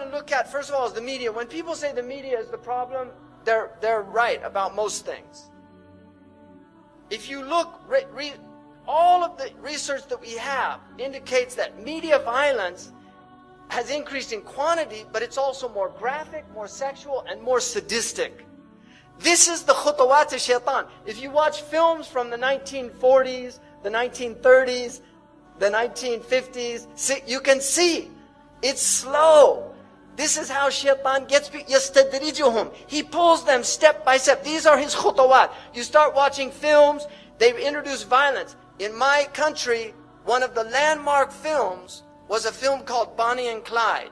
want to look at, first of all, is the media. When people say the media is the problem, they're right about most things. If you look, all of the research that we have indicates that media violence has increased in quantity, but it's also more graphic, more sexual, and more sadistic. This is the khutawat shaitan. If you watch films from the 1940s, the 1930s, the 1950s, you can see it's slow. This is how shaitan gets people. يَسْتَدْرِجُهُمْ. He pulls them step by step. These are his khutawat. You start watching films, they've introduced violence. In my country, one of the landmark films was a film called Bonnie and Clyde.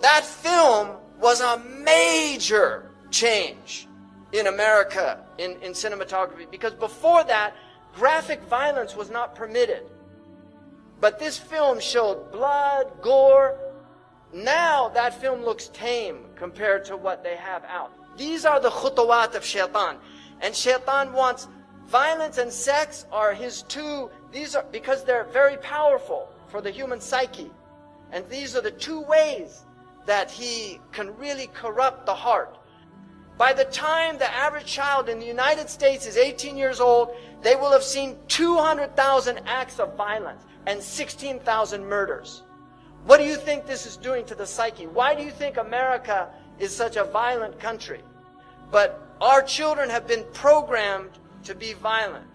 That film was a major change in America in cinematography, because before that, graphic violence was not permitted. But this film showed blood, gore. Now that film looks tame compared to what they have out. These are the khutawat of shaitan. And shaitan wants violence and sex are his two, these are, because they're very powerful for the human psyche. And these are the two ways that he can really corrupt the heart. By the time the average child in the United States is 18 years old, they will have seen 200,000 acts of violence and 16,000 murders. What do you think this is doing to the psyche? Why do you think America is such a violent country? But our children have been programmed to be violent.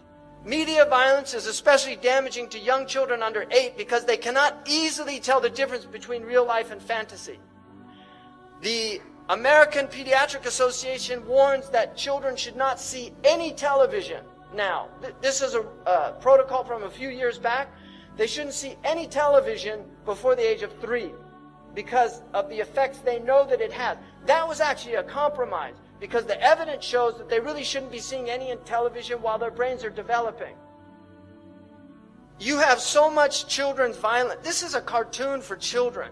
Media violence is especially damaging to young children under 8 because they cannot easily tell the difference between real life and fantasy. The American Pediatric Association warns that children should not see any television now. This is a protocol from a few years back. They shouldn't see any television before the age of 3 because of the effects they know that it has. That was actually a compromise, because the evidence shows that they really shouldn't be seeing any in television while their brains are developing. You have so much children's violence. This is a cartoon for children.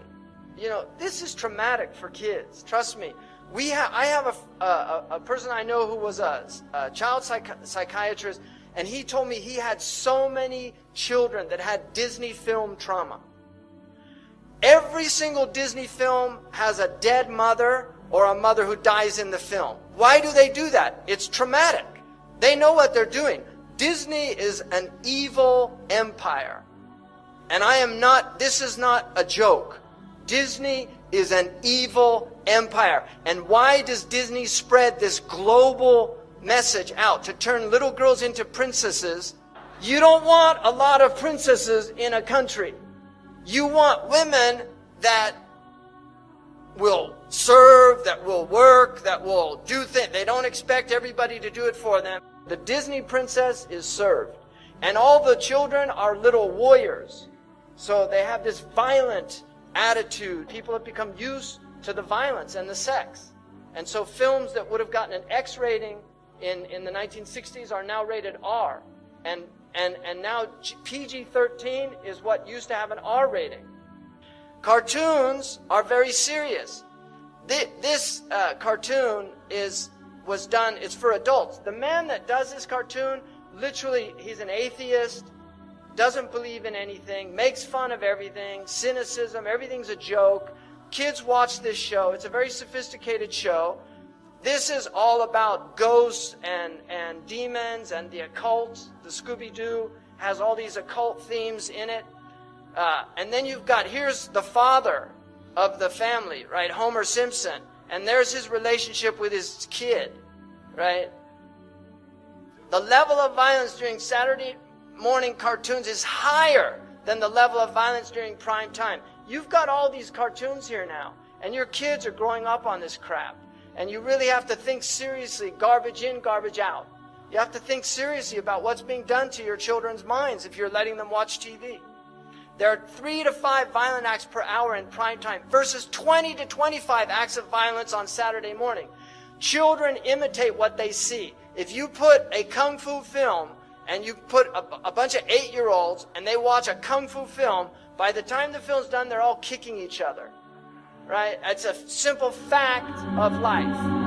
You know, this is traumatic for kids. Trust me. I have a person I know who was a child psychiatrist, and he told me he had so many children that had Disney film trauma. Every single Disney film has a dead mother or a mother who dies in the film. Why do they do that? It's traumatic. They know what they're doing. Disney is an evil empire. And this is not a joke. Disney is an evil empire. And why does Disney spread this global message out to turn little girls into princesses? You don't want a lot of princesses in a country. You want women that will serve, that will work, that will do things. They don't expect everybody to do it for them. The Disney princess is served. And all the children are little warriors. So they have this violent attitude. People have become used to the violence and the sex. And so films that would have gotten an X rating in the 1960s are now rated R. And now PG-13 is what used to have an R rating. Cartoons are very serious. This cartoon was done, it's for adults. The man that does this cartoon, literally, he's an atheist, doesn't believe in anything, makes fun of everything, cynicism, everything's a joke. Kids watch this show. It's a very sophisticated show. This is all about ghosts and demons and the occult. The Scooby-Doo has all these occult themes in it. And then here's the father of the family, right? Homer Simpson. And there's his relationship with his kid, right? The level of violence during Saturday morning cartoons is higher than the level of violence during prime time. You've got all these cartoons here now, and your kids are growing up on this crap. And you really have to think seriously, garbage in, garbage out. You have to think seriously about what's being done to your children's minds if you're letting them watch TV. There are 3 to 5 violent acts per hour in prime time versus 20 to 25 acts of violence on Saturday morning. Children imitate what they see. If you put a kung fu film and you put a bunch of 8-year-olds and they watch a kung fu film, by the time the film's done, they're all kicking each other. Right? It's a simple fact of life.